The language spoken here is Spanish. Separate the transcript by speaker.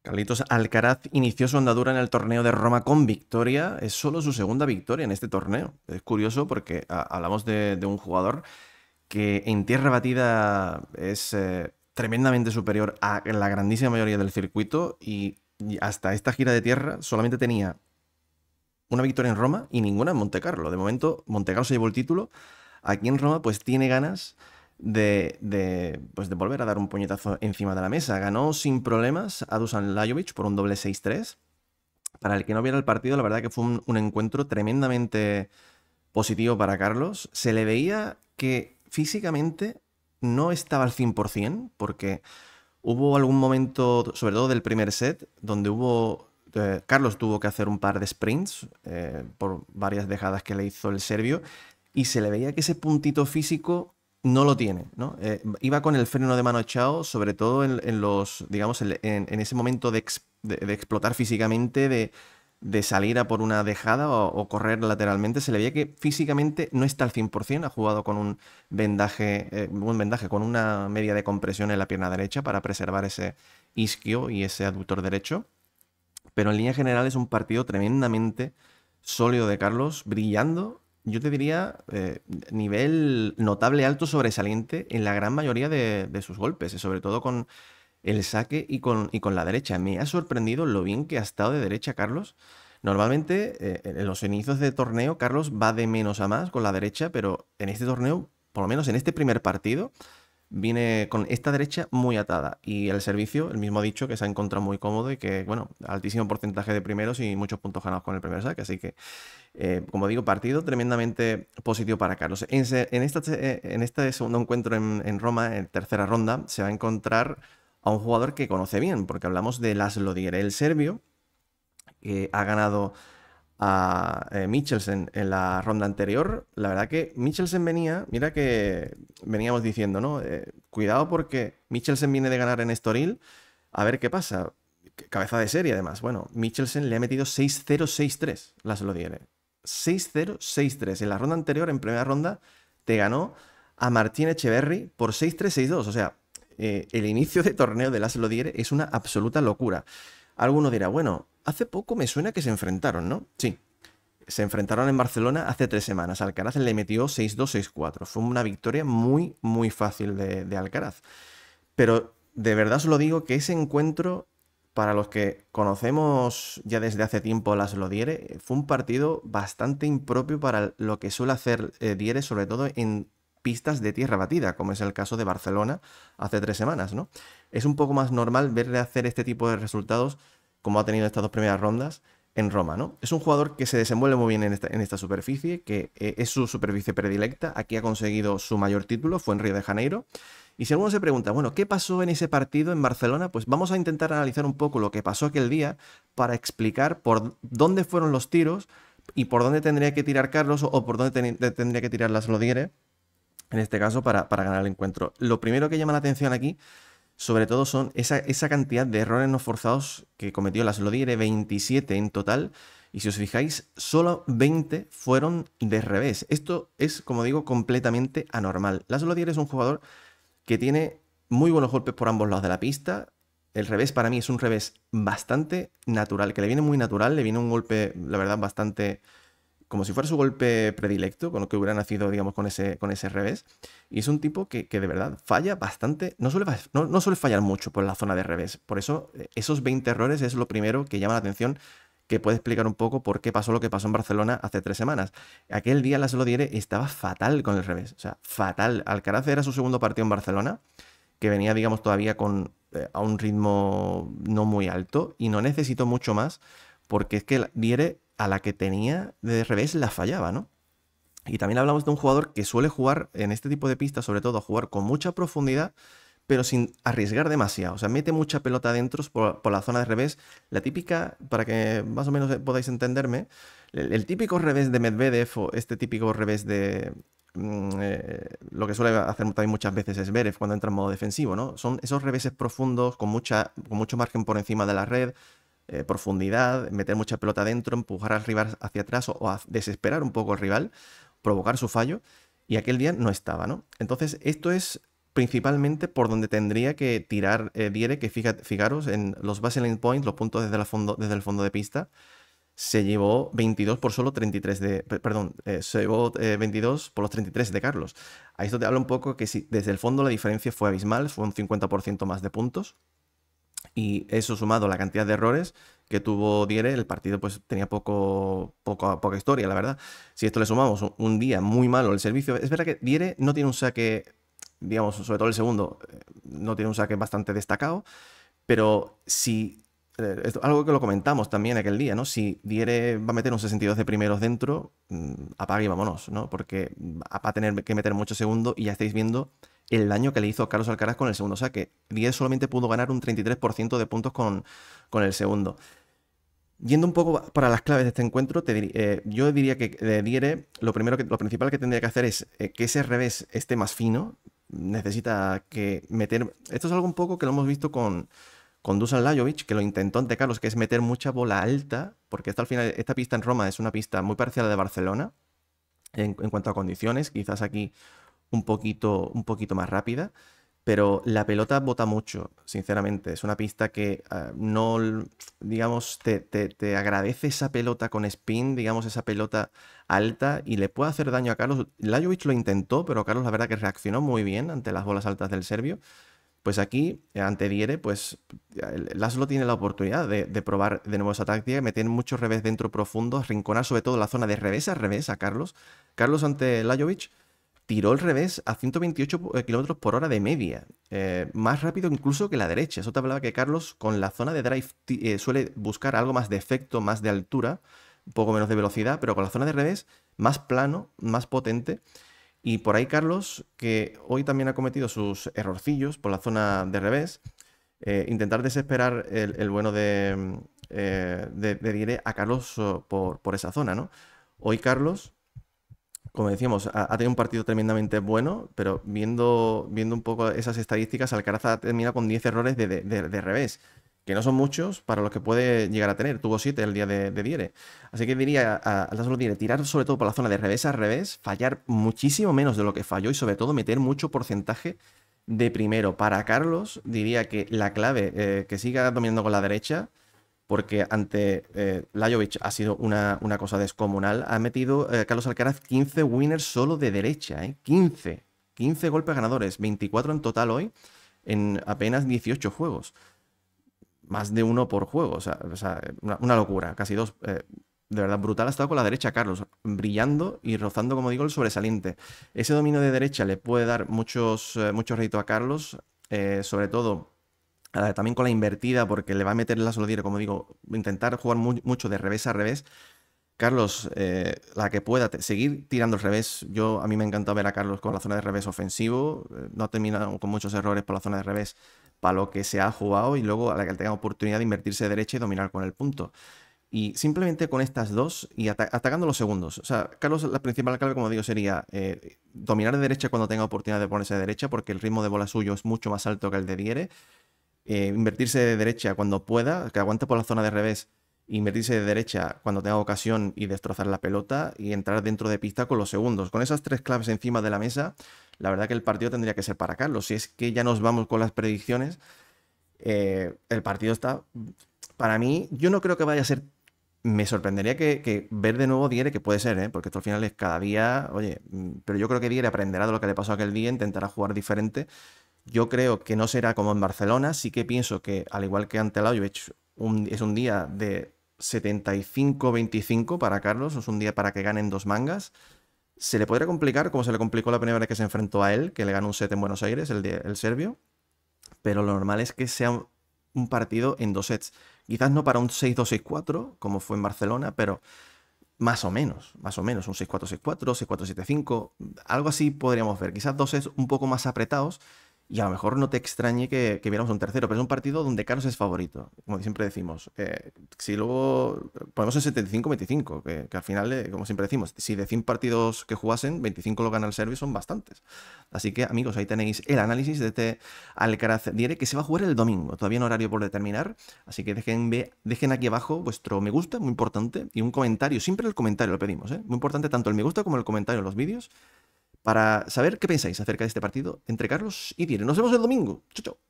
Speaker 1: Carlitos Alcaraz inició su andadura en el torneo de Roma con victoria. Es solo su segunda victoria en este torneo. Es curioso porque hablamos de un jugador que en tierra batida es tremendamente superior a la grandísima mayoría del circuito y hasta esta gira de tierra solamente tenía una victoria en Roma y ninguna en Montecarlo. De momento, Montecarlo se llevó el título. Aquí en Roma, pues tiene ganas pues, de volver a dar un puñetazo encima de la mesa. Ganó sin problemas a Dusan Lajovic por un doble 6-3. Para el que no viera el partido, la verdad que fue un encuentro tremendamente positivo para Carlos. Se le veía que físicamente no estaba al 100%, porque hubo algún momento, sobre todo del primer set, donde Carlos tuvo que hacer un par de sprints por varias dejadas que le hizo el serbio y se le veía que ese puntito físico no lo tiene, ¿no? Iba con el freno de mano echado, sobre todo en los, digamos, en ese momento de explotar físicamente, de salir a por una dejada o correr lateralmente. Se le veía que físicamente no está al 100%. Ha jugado con un vendaje con una media de compresión en la pierna derecha para preservar ese isquio y ese aductor derecho. Pero en línea general es un partido tremendamente sólido de Carlos, brillando, yo te diría, nivel notable, alto, sobresaliente en la gran mayoría de sus golpes, y sobre todo con el saque y con la derecha. Me ha sorprendido lo bien que ha estado de derecha Carlos. Normalmente, en los inicios de torneo, Carlos va de menos a más con la derecha, pero en este torneo, por lo menos en este primer partido, viene con esta derecha muy atada. Y el servicio, el mismo ha dicho que se ha encontrado muy cómodo y que, bueno, altísimo porcentaje de primeros y muchos puntos ganados con el primer saque. Así que, como digo, partido tremendamente positivo para Carlos. En este segundo encuentro en Roma, en tercera ronda, se va a encontrar a un jugador que conoce bien, porque hablamos de Laszlo Djere, el serbio, que ha ganado a Michelsen en la ronda anterior. La verdad que Michelsen venía, mira que veníamos diciendo, ¿no? Cuidado porque Michelsen viene de ganar en Estoril, a ver qué pasa. Cabeza de serie, además. Bueno, Michelsen le ha metido 6-0, 6-3, Laszlo Djere. 6-0, 6-3. En la ronda anterior, en primera ronda, te ganó a Martín Echeverry por 6-3, 6-2. O sea, el inicio de torneo de Laszlo Djere es una absoluta locura. Alguno dirá, bueno, hace poco me suena que se enfrentaron, ¿no? Sí, se enfrentaron en Barcelona hace 3 semanas. Alcaraz le metió 6-2, 6-4. Fue una victoria muy, muy fácil de Alcaraz. Pero de verdad os lo digo que ese encuentro, para los que conocemos ya desde hace tiempo Laszlo Djere, fue un partido bastante impropio para lo que suele hacer Djere, sobre todo en pistas de tierra batida, como es el caso de Barcelona hace 3 semanas, ¿no? Es un poco más normal verle hacer este tipo de resultados como ha tenido estas dos primeras rondas en Roma, ¿no? Es un jugador que se desenvuelve muy bien en esta superficie, que es su superficie predilecta. Aquí ha conseguido su mayor título, fue en Río de Janeiro. Y si alguno se pregunta, bueno, ¿qué pasó en ese partido en Barcelona? Pues vamos a intentar analizar un poco lo que pasó aquel día para explicar por dónde fueron los tiros y por dónde tendría que tirar Carlos o por dónde tendría que tirar Laszlo Djere, en este caso, para ganar el encuentro. Lo primero que llama la atención aquí sobre todo son esa cantidad de errores no forzados que cometió Laszlo Djere, 27 en total, y si os fijáis, solo 20 fueron de revés. Esto es, como digo, completamente anormal. Laszlo Djere es un jugador que tiene muy buenos golpes por ambos lados de la pista. El revés para mí es un revés bastante natural, que le viene muy natural, le viene un golpe, la verdad, bastante como si fuera su golpe predilecto, con lo que hubiera nacido, digamos, con ese revés. Y es un tipo que de verdad falla bastante, no suele fallar mucho por la zona de revés. Por eso, esos 20 errores es lo primero que llama la atención, que puede explicar un poco por qué pasó lo que pasó en Barcelona hace 3 semanas. Aquel día Laszlo Djere estaba fatal con el revés, o sea, fatal. Alcaraz era su segundo partido en Barcelona, que venía, digamos, todavía a un ritmo no muy alto y no necesitó mucho más porque es que Djere a la que tenía de revés la fallaba, ¿no? Y también hablamos de un jugador que suele jugar en este tipo de pistas, sobre todo jugar con mucha profundidad, pero sin arriesgar demasiado. O sea, mete mucha pelota adentro por la zona de revés. La típica, para que más o menos podáis entenderme, el típico revés de Medvedev o este típico revés de... lo que suele hacer también muchas veces es Zverev cuando entra en modo defensivo, ¿no? Son esos reveses profundos con mucho margen por encima de la red, profundidad, meter mucha pelota adentro, empujar al rival hacia atrás o a desesperar un poco al rival, provocar su fallo. Y aquel día no estaba, ¿no? Entonces, esto es principalmente por donde tendría que tirar Diere, que fijaros en los baseline points, los puntos desde el fondo de pista, se llevó 22 por solo 33 perdón, se llevó 22 por los 33 de Carlos. A esto te habla un poco que si desde el fondo la diferencia fue abismal, fue un 50% más de puntos. Y eso sumado a la cantidad de errores que tuvo Diere, el partido pues tenía poca historia, la verdad. Si esto le sumamos un día muy malo el servicio, es verdad que Diere no tiene un saque, digamos, sobre todo el segundo, no tiene un saque bastante destacado, pero si, algo que lo comentamos también aquel día, ¿no? Si Diere va a meter un 62 de primeros dentro, apague y vámonos, ¿no? Porque va a tener que meter mucho segundo y ya estáis viendo el daño que le hizo a Carlos Alcaraz con el segundo saque. Diere solamente pudo ganar un 33% de puntos con el segundo. Yendo un poco para las claves de este encuentro, yo diría que de Diere lo principal que tendría que hacer es que ese revés esté más fino. Necesita que meter... Esto es algo un poco que lo hemos visto con Dusan Lajovic, que lo intentó ante Carlos, que es meter mucha bola alta, porque hasta al final esta pista en Roma es una pista muy parecida a la de Barcelona en cuanto a condiciones, quizás aquí un poquito más rápida, pero la pelota bota mucho, sinceramente. Es una pista que no, digamos, te agradece esa pelota con spin, digamos, esa pelota alta y le puede hacer daño a Carlos. Lajovic lo intentó, pero Carlos la verdad que reaccionó muy bien ante las bolas altas del serbio. Pues aquí, ante Diere, pues Laszlo tiene la oportunidad de probar de nuevo esa táctica, meter mucho revés dentro profundo, rinconar sobre todo la zona de revés a Carlos. Carlos ante Lajovic tiró el revés a 128 km por hora de media, más rápido incluso que la derecha. Eso te hablaba que Carlos con la zona de drive suele buscar algo más de efecto, más de altura, un poco menos de velocidad, pero con la zona de revés más plano, más potente. Y por ahí Carlos, que hoy también ha cometido sus errorcillos por la zona de revés, intentar desesperar el bueno de Diere a Carlos por esa zona, ¿no? Hoy Carlos, como decíamos, ha tenido un partido tremendamente bueno, pero viendo un poco esas estadísticas, Alcaraz ha terminado con 10 errores de revés, que no son muchos para los que puede llegar a tener. Tuvo 7 el día de Diere. Así que diría a Laszlo Diere, tirar sobre todo por la zona de revés a revés, fallar muchísimo menos de lo que falló y sobre todo meter mucho porcentaje de primero. Para Carlos, diría que la clave, que siga dominando con la derecha, porque ante Lajovic ha sido una cosa descomunal. Ha metido Carlos Alcaraz 15 winners solo de derecha, 15 golpes ganadores, 24 en total hoy, en apenas 18 juegos. Más de uno por juego, o sea una locura, casi dos. De verdad, brutal ha estado con la derecha Carlos, brillando y rozando, como digo, el sobresaliente. Ese dominio de derecha le puede dar mucho rédito a Carlos, sobre todo también con la invertida, porque le va a meter la solodiera, como digo, intentar jugar mucho de revés a revés. Carlos, la que pueda seguir tirando el revés. A mí me ha encantado ver a Carlos con la zona de revés ofensivo. No ha terminado con muchos errores por la zona de revés para lo que se ha jugado y luego a la que tenga oportunidad de invertirse de derecha y dominar con el punto. Y simplemente con estas dos y atacando los segundos. O sea, Carlos, la principal clave, como digo, sería dominar de derecha cuando tenga oportunidad de ponerse de derecha, porque el ritmo de bola suyo es mucho más alto que el de Diere. Invertirse de derecha cuando pueda, que aguante por la zona de revés, invertirse de derecha cuando tenga ocasión y destrozar la pelota y entrar dentro de pista con los segundos. Con esas tres claves encima de la mesa, la verdad que el partido tendría que ser para Carlos. Si es que ya nos vamos con las predicciones, el partido está, para mí, yo no creo que vaya a ser... Me sorprendería que ver de nuevo Diere, que puede ser, porque esto al final es cada día, oye, pero yo creo que Diere aprenderá de lo que le pasó aquel día, intentará jugar diferente. Yo creo que no será como en Barcelona, sí que pienso que, al igual que ante Lajovic, es un día de 75-25 para Carlos, es un día para que ganen dos mangas. Se le podría complicar, como se le complicó la primera vez que se enfrentó a él, que le ganó un set en Buenos Aires, el serbio, pero lo normal es que sea un partido en dos sets. Quizás no para un 6-2, 6-4, como fue en Barcelona, pero más o menos, un 6-4, 6-4, 6-4, 7-5, algo así podríamos ver. Quizás dos sets un poco más apretados y a lo mejor no te extrañe que viéramos un tercero, pero es un partido donde Carlos es favorito, como siempre decimos. Si luego ponemos el 75-25, que al final, como siempre decimos, si de 100 partidos que jugasen, 25 lo gana el serbio, son bastantes. Así que, amigos, ahí tenéis el análisis de este Alcaraz Diere, que se va a jugar el domingo, todavía en horario por determinar, así que dejen aquí abajo vuestro me gusta, muy importante, y un comentario, siempre el comentario lo pedimos, muy importante tanto el me gusta como el comentario en los vídeos, para saber qué pensáis acerca de este partido entre Carlos y Tiene. Nos vemos el domingo. Chao, chao.